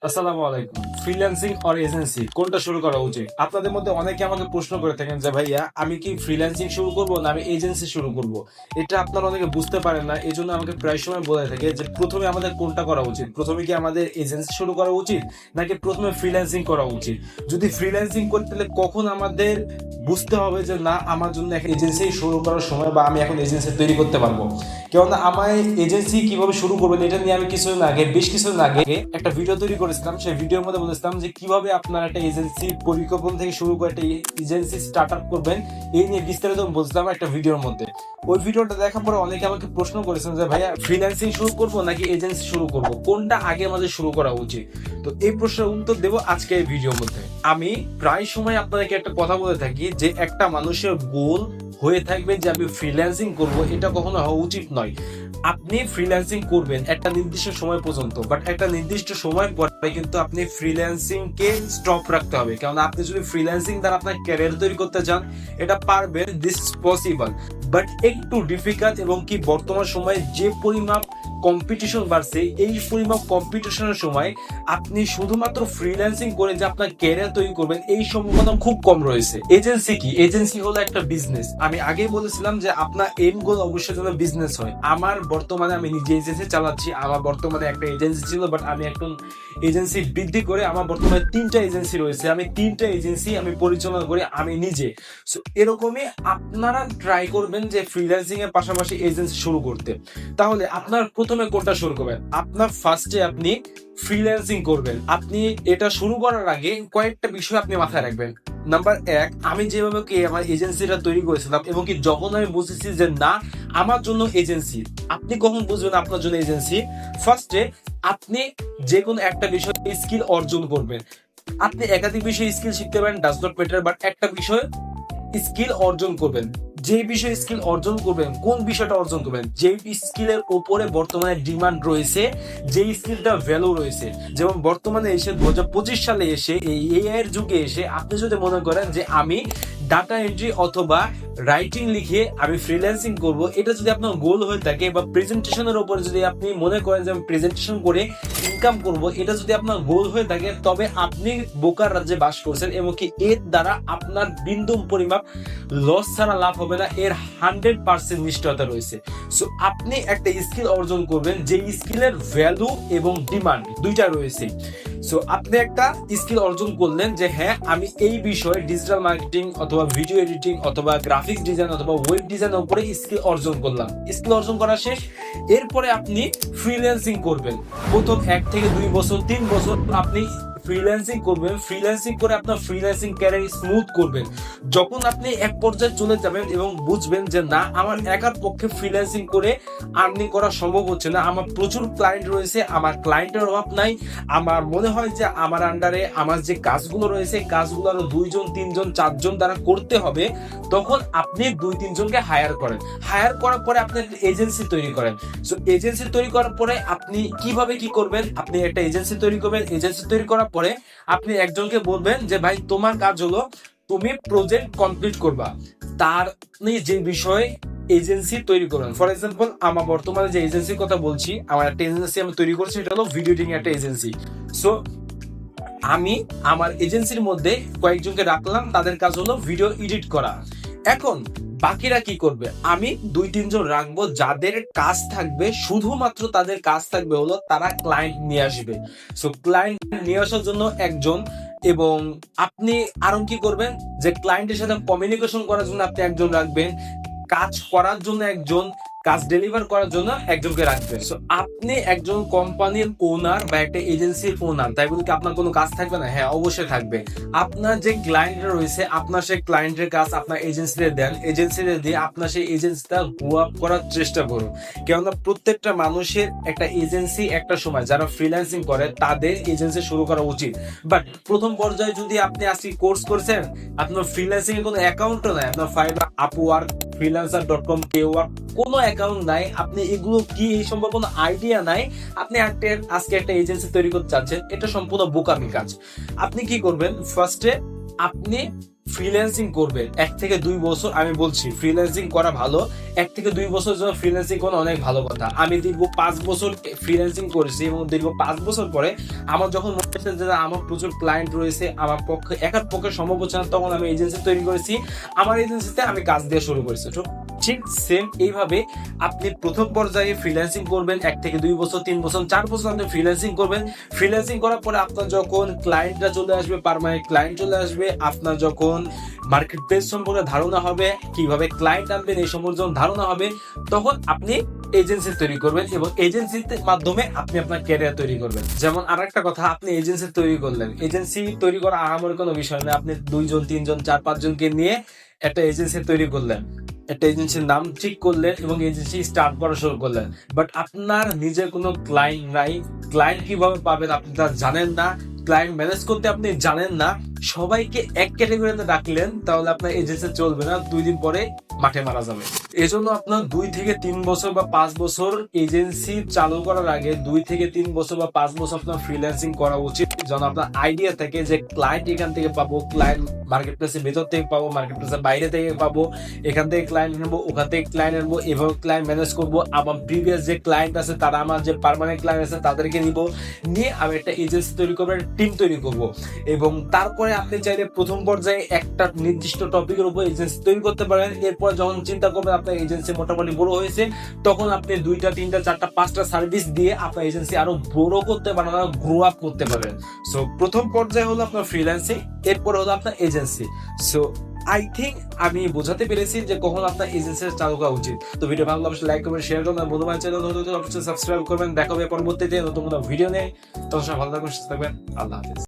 আসসালামু আলাইকুম। Freelancing or agency কোনটা শুরু করা উচিত? আপনাদের মধ্যে অনেকে আমাকে প্রশ্ন করে থাকেন যে ভাইয়া আমি কি ফ্রিল্যান্সিং শুরু করব না আমি এজেন্সি শুরু করব? এটা আপনারা অনেকে বুঝতে পারেন না। এজন্য আমাকে প্রায় সময় বলে থাকে যে প্রথমে আমাদের কোনটা করা উচিত? প্রথমে কি আমাদের এজেন্সি শুরু করা উচিত নাকি প্রথমে ফ্রিল্যান্সিং করা উচিত? যদি ফ্রিল্যান্সিং করতে হলে কখন আমাদের বুঝতে হবে যে না আমার জন্য এখন এজেন্সি শুরু করার সময় বা আমি এখন এজেন্সি তৈরি করতে পারবো। কেননা আমার এজেন্সি কিভাবে শুরু করবেন এটা নিয়ে আমি বেশ কিছুদিন আগে একটা ভিডিও তৈরি করেছিলাম। সেই ভিডিওর মধ্যে বলেছিলাম যে কিভাবে আপনার একটা এজেন্সি পরিকল্পনা থেকে শুরু করে একটা এজেন্সি স্টার্ট আপ করবেন, এই নিয়ে বিস্তারিত বলছিলাম একটা ভিডিওর মধ্যে। ওই ভিডিওটা দেখার পরে অনেকে আমাকে প্রশ্ন করেছেন যে ভাইয়া ফ্রিল্যান্সিং শুরু করব নাকি এজেন্সি শুরু করব, কোনটা আগে আমাদের শুরু করা উচিত? তো এই প্রশ্নের উত্তর দেবো আজকে এই ভিডিওর মধ্যে। আমি প্রায় সময় আপনাদেরকে একটা কথা বলে থাকি যে একটা মানুষের গোল হয়ে থাকবে যে আমি ফ্রিল্যান্সিং করব, এটা কখনো হওয়া উচিত নয়। আপনি ফ্রিল্যান্সিং করবেন একটা নির্দিষ্ট সময় পর্যন্ত, বাট একটা নির্দিষ্ট সময় পরে কিন্তু আপনি ফ্রিল্যান্সিং কে স্টপ রাখতে হবে। কারণ আপনি যদি ফ্রিল্যান্সিং দ্বারা আপনার ক্যারিয়ার তৈরি করতে চান, এটা পারবেন, দিস ইজ পসিবল, বাট একটু ডিফিকাল্ট। এবং কি বর্তমান সময়ে যে পরিমাপ কম্পিটিশন বাড়ছে, এই পরিমাপ কম্পিটিশনের সময় আপনি শুধুমাত্র ফ্রিল্যান্সিং করে যে আপনার ক্যারিয়ার তৈরি করবেন এই সম্ভাবনা খুব কম রয়েছে। এজেন্সি কি? এজেন্সি হলো একটা বিজনেস। আমি আগেই বলেছিলাম যে আপনার এন্ড গোল অবশ্যই যেন বিজনেস হয়। আমার বর্তমানে আমি নিজে এজেন্সি চালাচ্ছি। আমার বর্তমানে একটা এজেন্সি ছিল, বাট আমি এখন এজেন্সি বৃদ্ধি করে আমার বর্তমানে 3টা এজেন্সি রয়েছে। আমি 3টা এজেন্সি আমি পরিচালনা করি আমি নিজে। সো এরকমই আপনারা ট্রাই করবেন যে ফ্রিল্যান্সিং এর পাশাপাশি এজেন্সি শুরু করতে। তাহলে আপনার প্রথমে কোনটা শুরু করবেন? আপনার ফার্স্টে আপনি ফ্রিল্যান্সিং করবেন। আপনি এটা শুরু করার আগে কয়েকটা বিষয় আপনি মাথায় রাখবেন। নাম্বার 1, আমি যেভাবে কি আমার এজেন্সিটা তৈরি করেছিলাম এবং কি যখন আমি বুঝেছি যে না আমার জন্য এজেন্সি, আপনি কখন বুঝবেন আপনার জন্য এজেন্সি? ফার্স্টে আপনি যে কোনো একটা বিষয় স্কিল অর্জন করবেন। আপনি একাধিক বিষয়ে স্কিল শিখতে পারেন, ডাজ নট ম্যাটার, বাট একটা বিষয় স্কিল অর্জন করবেন। যে বিষয়ে স্কিল অর্জন করবেন, কোন বিষয়টা অর্জন করবেন? যে স্কিলের উপরে বর্তমানে ডিমান্ড রয়েছে, যে স্কিলটা ভ্যালু রয়েছে। যেমন বর্তমানে এসে 2025 সালে এসে এই এআই এর যুগে এসে আপনি যদি মনে করেন যে আমি ডাটা এন্ট্রি অথবা রাইটিং লিখে আমি ফ্রিল্যান্সিং করব, এটা যদি আপনার গোল হয়ে থাকে, বা প্রেজেন্টেশনের উপরে যদি আপনি মনে করেন যে আমি প্রেজেন্টেশন করে ইনকাম করব, এটা যদি আপনার গোল হয়ে থাকে, তবে আপনি বোকার রাজ্যে বাস করছেন এবং কি এর দ্বারা আপনার বিন্দু পরিমাপ লস ছাড়া লাভ হবে না, এর 100% নিশ্চয়তা রয়েছে। সো আপনি একটা স্কিল অর্জন করবেন যে স্কিলের ভ্যালু এবং ডিমান্ড দুইটা রয়েছে। সো আপনি একটা স্কিল অর্জন করলেন যে হ্যাঁ আমি এই বিষয়ে ডিজিটাল মার্কেটিং অথবা ভিডিও এডিটিং অথবা গ্রাফিক্স ডিজাইন অথবা ওয়েব ডিজাইনের উপরে স্কিল অর্জন করলাম। স্কিল অর্জন করা শেষ, এরপরে আপনি ফ্রিল্যান্সিং করবেন। প্রথম 1 থেকে 2 বছর 3 বছর আপনি ফ্রিল্যান্সিং করবেন। ফ্রিল্যান্সিং করে আপনার ফ্রিল্যান্সিং ক্যারিয়ার স্মুথ করবেন। যখন আপনি এক পর্যায়ে চলে যাবেন এবং বুঝবেন যে না আমার একার পক্ষে ফ্রিল্যান্সিং করে আর্নিং করা সম্ভব হচ্ছে না, আমার প্রচুর ক্লায়েন্ট রয়েছে, আমার ক্লায়েন্টের অভাব নাই, আমার মনে হয় যে আমার আন্ডারে আমার যে কাজগুলো রয়েছে কাজগুলো আরো 2 জন 3 জন 4 জন দ্বারা করতে হবে, তখন আপনি 2-3 জনকে হায়ার করেন। হায়ার করার পরে আপনি এজেন্সি তৈরি করেন। সো এজেন্সি তৈরি করার পরে আপনি কিভাবে কি করবেন? আপনি একটা এজেন্সি তৈরি করবেন। এজেন্সি তৈরি করার পরে আপনি একজনকে বলবেন যে ভাই তোমার কাজ হলো তুমি প্রজেক্ট কমপ্লিট করবা। তার যে বিষয়ে এজেন্সি তৈরি করবেন। ফর এক্সাম্পল আমার বর্তমানে যে এজেন্সির কথা বলছি, আমার একটা এজেন্সি আমি তৈরি করছি, এটা হলো ভিডিও এডিটিং একটা এজেন্সি। সো আমি আমার এজেন্সির মধ্যে কয়েকজনকে রাখলাম, তাদের কাজ হলো ভিডিও এডিট করা। এখন বাকিরা কি করবে? আমি 2-3 জন রাখবো যাদের কাজ থাকবে, শুধুমাত্র তাদের কাজ থাকবে হলো তারা ক্লায়েন্ট নিয়ে আসবে। সো ক্লায়েন্ট নিয়ে আসার জন্য একজন, এবং আপনি আরো কি করবেন যে ক্লায়েন্টের সাথে কমিউনিকেশন করার জন্য আপনি একজন রাখবেন, কাজ করার জন্য একজন, কাজ ডেলিভার করার জন্য একজনকে রাখবেন। সো আপনি একজন কোম্পানির ওনার বা একটা এজেন্সির ওনার, তাই বলে কি আপনার কোনো কাজ থাকবে না? হ্যাঁ অবশ্যই থাকবে। আপনার যে ক্লায়েন্ট রয়েছে আপনার সেই ক্লায়েন্টের কাজ আপনার এজেন্সিতে দেন, এজেন্সিতে দিয়ে আপনার সেই এজেন্সিটা গ্রো আপ করার চেষ্টা করুন। কেননা প্রত্যেকটা মানুষের একটা এজেন্সি একটা সময়, যারা ফ্রিল্যান্সিং করে তাদের এজেন্সি শুরু করা উচিত। বাট প্রথম পর্যায়ে যদি আপনি আজকে কোর্স করছেন, আপনার ফ্রিল্যান্সিং এর কোনো অ্যাকাউন্টও নাই, আপনার ফাইবার, আপওয়ার্ক, freelancer.com, কেওয়ার্ক কোনো অ্যাকাউন্ট নাই, আপনি এগুলো কি এই সম্পর্কে কোনো আইডিয়া নাই, আপনি আজকে একটা এজেন্সি তৈরি করতে চাচ্ছেন, এটা সম্পূর্ণ বোকামি কাজ। আপনি কি করবেন? ফার্স্টে আপনি ফ্রিল্যান্সিং করবেন 1 থেকে 2 বছর, আমি বলছি ফ্রিল্যান্সিং করা ভালো। 1 থেকে 2 বছর জন্য ফ্রিল্যান্সিং করা অনেক ভালো কথা। আমি দীর্ঘ 5 বছর ফ্রিল্যান্সিং করেছি এবং দীর্ঘ 5 বছর পরে আমার যখন মনে হচ্ছে যে আমার প্রচুর ক্লায়েন্ট রয়েছে, আমার পক্ষে একার পক্ষে সম্ভব হচ্ছে না, তখন আমি এজেন্সি তৈরি করেছি। আমার এজেন্সিতে আমি কাজ দিয়ে শুরু করেছি। ঠিক সেম এইভাবে আপনি প্রথম পর্যায়ে ফ্রিল্যান্সিং করবেন, 1 থেকে 2 বছর, 3 বছর, 4 বছর আপনি ফ্রিল্যান্সিং করবেন। ফ্রিল্যান্সিং করার পরে আপনার যখন ক্লায়েন্টরা চলে আসবে, পার্মানেন্ট ক্লায়েন্ট চলে আসবে, আপনার যখন মার্কেট প্লেস সম্পর্কে ধারণা হবে, কিভাবে ক্লায়েন্ট আনবেন এই সম্পর্কে যখন ধারণা হবে, তখন আপনি এজেন্সি তৈরি করবেন এবং এজেন্সির মাধ্যমে আপনি আপনার ক্যারিয়ার তৈরি করবেন। যেমন আরেকটা কথা, আপনি এজেন্সি তৈরি করলেন, এজেন্সি তৈরি করা আহামরি কোনো বিষয় না। আপনি 2 জন 3 জন 4 5 জনকে নিয়ে একটা এজেন্সি তৈরি করলেন, একটা এজেন্সির নাম ঠিক করলেন এবং এজেন্সি স্টার্ট করা শুরু করলেন। বাট আপনার নিজের কোনো ক্লায়েন্ট নাই, ক্লায়েন্ট কিভাবে পাবেন আপনি তা জানেন না, ক্লায়েন্ট ম্যানেজ করতে আপনি জানেন না, সবাইকে এক ক্যাটাগরিতে রাখলেন, তাহলে আপনার এজেন্সি চলবে না, 2 দিন পরে মাঠে মারা যাবে। এজন্য আপনার 2 থেকে 3 বছর বা 5 বছর এজেন্সি চালু করার আগে 2 থেকে 3 বছর বা 5 বছর আপনার ফ্রিল্যান্সিং করা উচিত, যেন আপনার আইডিয়া থাকে যে ক্লায়েন্ট এখান থেকে পাবো, ক্লায়েন্ট মার্কেট প্লেসের ভেতর থেকে পাবো, মার্কেট প্লেসের বাইরে থেকে পাবো, এখান থেকে ক্লায়েন্ট নেবো, ওখান থেকে ক্লায়েন্ট নেবো, এভাবে ক্লায়েন্ট ম্যানেজ করবো। আমার প্রিভিয়াস যে ক্লায়েন্ট আছে তারা, আমার যে পার্মানেন্ট ক্লায়েন্ট আছে তাদেরকে নিব, নিয়ে আমি একটা এজেন্সি তৈরি করবো, একটা টিম তৈরি করবো। এবং তারপরে আপনি চাইলে প্রথম পর্যায়ে একটা নির্দিষ্ট টপিকের উপর এজেন্সি তৈরি করতে পারেন। এরপর যখন চিন্তা করবেন আপনার এজেন্সি মোটামুটি বড় হয়েছে, তখন আপনি 2টা 3টা 4টা 5টা সার্ভিস দিয়ে আপনার এজেন্সি আরো বড় করতে পারেন, আরো গ্রো আপ করতে পারেন। সো প্রথম পর্যায়ে হলো আপনার ফ্রিল্যান্সিং, এরপরে হলো আপনার এজেন্সি। সো আই থিঙ্ক আমি বোঝাতে পেরেছি যে কখন আপনার এজেন্সি চালু করা উচিত। তো ভিডিও ভালো লাগলে লাইক করবেন, শেয়ার করবেন, বন্ধু বান্ধব চ্যানেল অবশ্যই সাবস্ক্রাইব করবেন। দেখা হবে পরবর্তীতে নতুন কোনো ভিডিও নিয়ে। তখন সবাই ভালো থাকবেন, সুস্থ থাকবেন। আল্লাহ হাফেজ।